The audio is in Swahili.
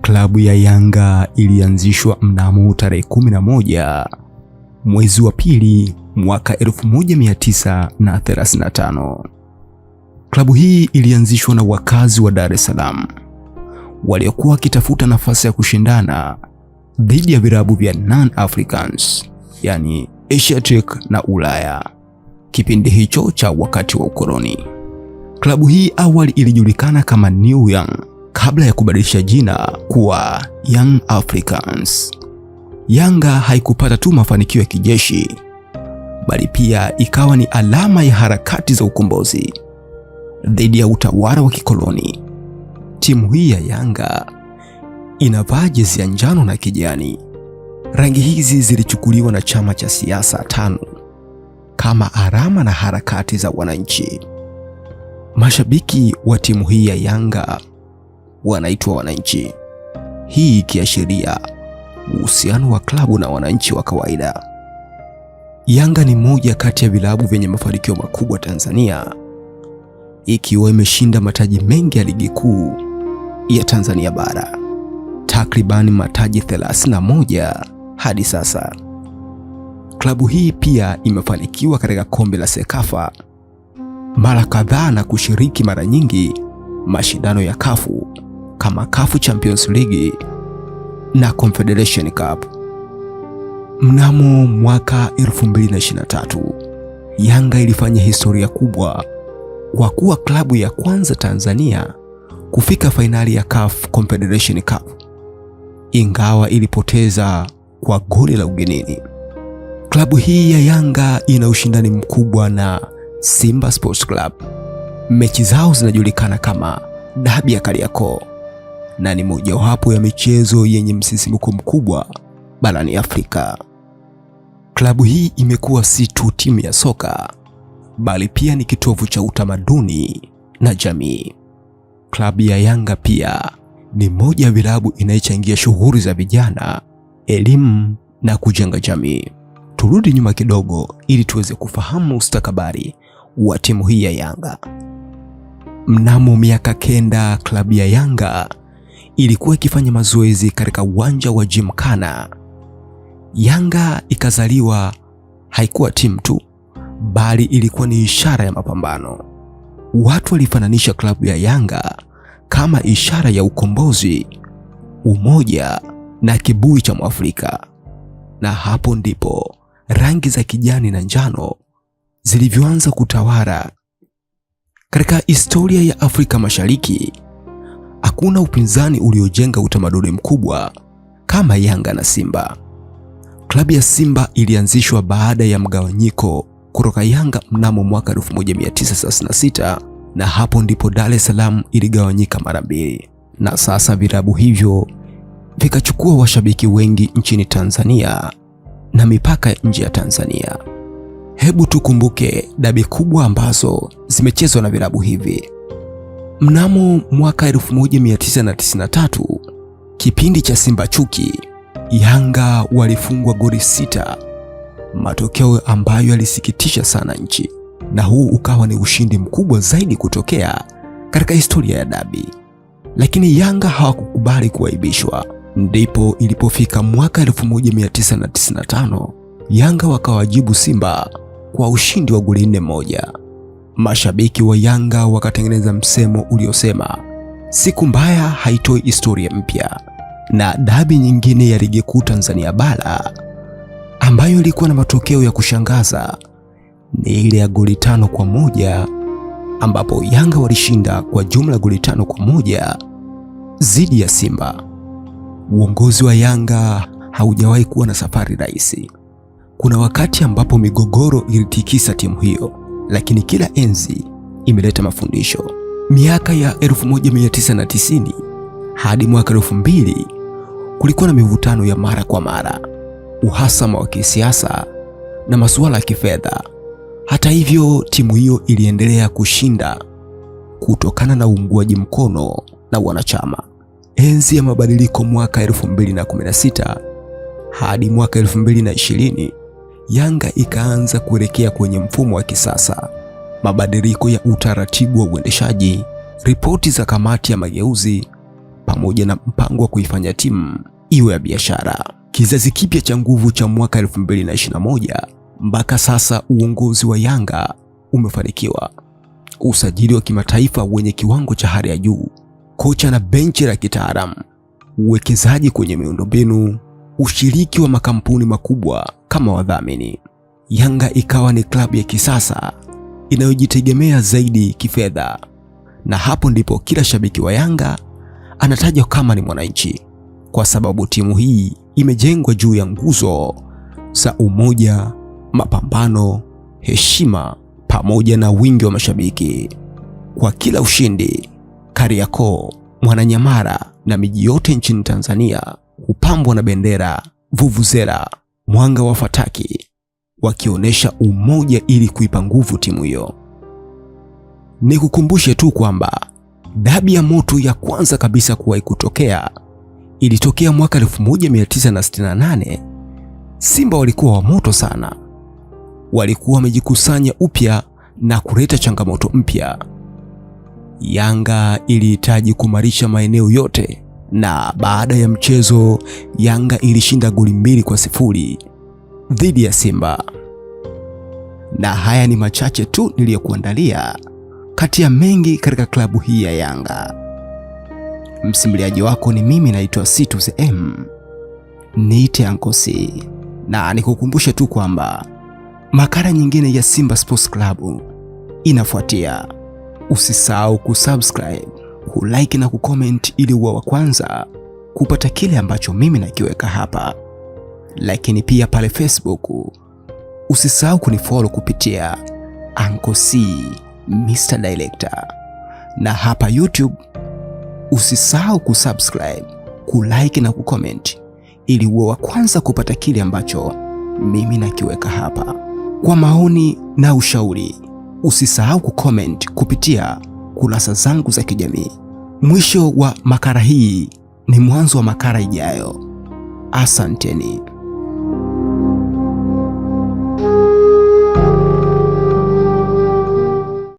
Klabu ya Yanga ilianzishwa mnamo tarehe 11 mwezi wa pili mwaka 1935. Klabu hii ilianzishwa na wakazi wa Dar es Salaam waliokuwa wakitafuta nafasi ya kushindana dhidi ya vilabu vya non-Africans, yani Asiatic na Ulaya, kipindi hicho cha wakati wa ukoloni. Klabu hii awali ilijulikana kama New Young kabla ya kubadilisha jina kuwa Young Africans. Yanga haikupata tu mafanikio ya kijeshi, bali pia ikawa ni alama ya harakati za ukombozi dhidi ya utawala wa kikoloni. Timu hii ya Yanga inavaa jezi ya njano na kijani. Rangi hizi zilichukuliwa na chama cha siasa TANU kama alama na harakati za wananchi. Mashabiki wa timu hii ya Yanga wanaitwa wananchi, hii ikiashiria uhusiano wa klabu na wananchi wa kawaida. Yanga ni moja kati ya vilabu vyenye mafanikio makubwa Tanzania, ikiwa imeshinda mataji mengi ya ligi kuu ya Tanzania bara, takriban mataji 31 hadi sasa. Klabu hii pia imefanikiwa katika kombe la Sekafa mara kadhaa na kushiriki mara nyingi mashindano ya kafu kama CAF Champions League na Confederation Cup. Mnamo mwaka 2023, Yanga ilifanya historia kubwa kwa kuwa klabu ya kwanza Tanzania kufika fainali ya CAF Confederation Cup, ingawa ilipoteza kwa goli la ugenini. Klabu hii ya Yanga ina ushindani mkubwa na Simba Sports Club. Mechi zao zinajulikana kama Dabi ya Kariakoo na ni mojawapo ya michezo yenye msisimko mkubwa barani Afrika. Klabu hii imekuwa si tu timu ya soka, bali pia ni kitovu cha utamaduni na jamii. Klabu ya Yanga pia ni moja ya vilabu inayochangia shughuli za vijana, elimu na kujenga jamii. Turudi nyuma kidogo ili tuweze kufahamu mustakabali wa timu hii ya Yanga. Mnamo miaka 9, klabu ya Yanga ilikuwa ikifanya mazoezi katika uwanja wa Gymkhana. Yanga ikazaliwa haikuwa timu tu, bali ilikuwa ni ishara ya mapambano. Watu walifananisha klabu ya Yanga kama ishara ya ukombozi, umoja na kiburi cha Mwafrika. Na hapo ndipo rangi za kijani na njano zilivyoanza kutawala. Katika historia ya Afrika Mashariki, hakuna upinzani uliojenga utamaduni mkubwa kama Yanga na Simba. Klabu ya Simba ilianzishwa baada ya mgawanyiko kutoka Yanga mnamo mwaka 1936, na hapo ndipo Dar es Salaam iligawanyika mara mbili, na sasa vilabu hivyo vikachukua washabiki wengi nchini Tanzania na mipaka nje ya Tanzania. Hebu tukumbuke dabi kubwa ambazo zimechezwa na vilabu hivi. Mnamo mwaka 1993, kipindi cha Simba Chuki, Yanga walifungwa goli 6, matokeo ambayo yalisikitisha sana nchi, na huu ukawa ni ushindi mkubwa zaidi kutokea katika historia ya dabi. Lakini Yanga hawakukubali kuaibishwa. Ndipo ilipofika mwaka 1995, Yanga wakawajibu Simba kwa ushindi wa goli 4-1. Mashabiki wa Yanga wakatengeneza msemo uliosema siku mbaya haitoi historia mpya. Na dabi nyingine ya ligi kuu Tanzania bara ambayo ilikuwa na matokeo ya kushangaza ni ile ya goli 5-1, ambapo Yanga walishinda kwa jumla goli 5-1 dhidi ya Simba. Uongozi wa Yanga haujawahi kuwa na safari rahisi. Kuna wakati ambapo migogoro ilitikisa timu hiyo, lakini kila enzi imeleta mafundisho. Miaka ya 1990 hadi mwaka 2000 kulikuwa na mivutano ya mara kwa mara, uhasama wa kisiasa na masuala ya kifedha. Hata hivyo, timu hiyo iliendelea kushinda kutokana na uungwaji mkono na wanachama. Enzi ya mabadiliko mwaka 2016 hadi mwaka 2020, Yanga ikaanza kuelekea kwenye mfumo wa kisasa. Mabadiliko ya utaratibu wa uendeshaji, ripoti za kamati ya mageuzi pamoja na mpango wa kuifanya timu iwe ya biashara. Kizazi kipya cha nguvu cha mwaka 2021 mpaka sasa, uongozi wa Yanga umefanikiwa. Usajili wa kimataifa wenye kiwango cha hali ya juu, kocha na benchi la kitaalamu, uwekezaji kwenye miundombinu, ushiriki wa makampuni makubwa kama wadhamini. Yanga ikawa ni klabu ya kisasa inayojitegemea zaidi kifedha, na hapo ndipo kila shabiki wa Yanga anatajwa kama ni mwananchi, kwa sababu timu hii imejengwa juu ya nguzo za umoja, mapambano, heshima pamoja na wingi wa mashabiki. Kwa kila ushindi, Kariakoo, Mwananyamala na miji yote nchini Tanzania hupambwa na bendera, vuvuzela, mwanga wa fataki, wakionyesha umoja ili kuipa nguvu timu hiyo. Nikukumbushe tu kwamba dabi ya moto ya kwanza kabisa kuwahi kutokea ilitokea mwaka 1968. Simba walikuwa wa moto sana, walikuwa wamejikusanya upya na kuleta changamoto mpya. Yanga ilihitaji kumarisha maeneo yote, na baada ya mchezo Yanga ilishinda goli 2-0 dhidi ya Simba. Na haya ni machache tu niliyokuandalia kati ya mengi katika klabu hii ya Yanga. Msimuliaji wako ni mimi, naitwa Situs M, niite Uncle C, na nikukumbushe tu kwamba makala nyingine ya Simba Sports Club inafuatia. Usisahau kusubscribe, kulike na kucomment ili uwe wa kwanza kupata kile ambacho mimi nakiweka hapa. Lakini pia pale Facebook usisahau kunifollow kupitia Uncle C Mr. Director, na hapa YouTube usisahau kusubscribe, kulike na kucomment ili uwe wa kwanza kupata kile ambacho mimi nakiweka hapa. Kwa maoni na ushauri usisahau kucomment kupitia kurasa zangu za kijamii. Mwisho wa makala hii ni mwanzo wa makala ijayo. Asanteni.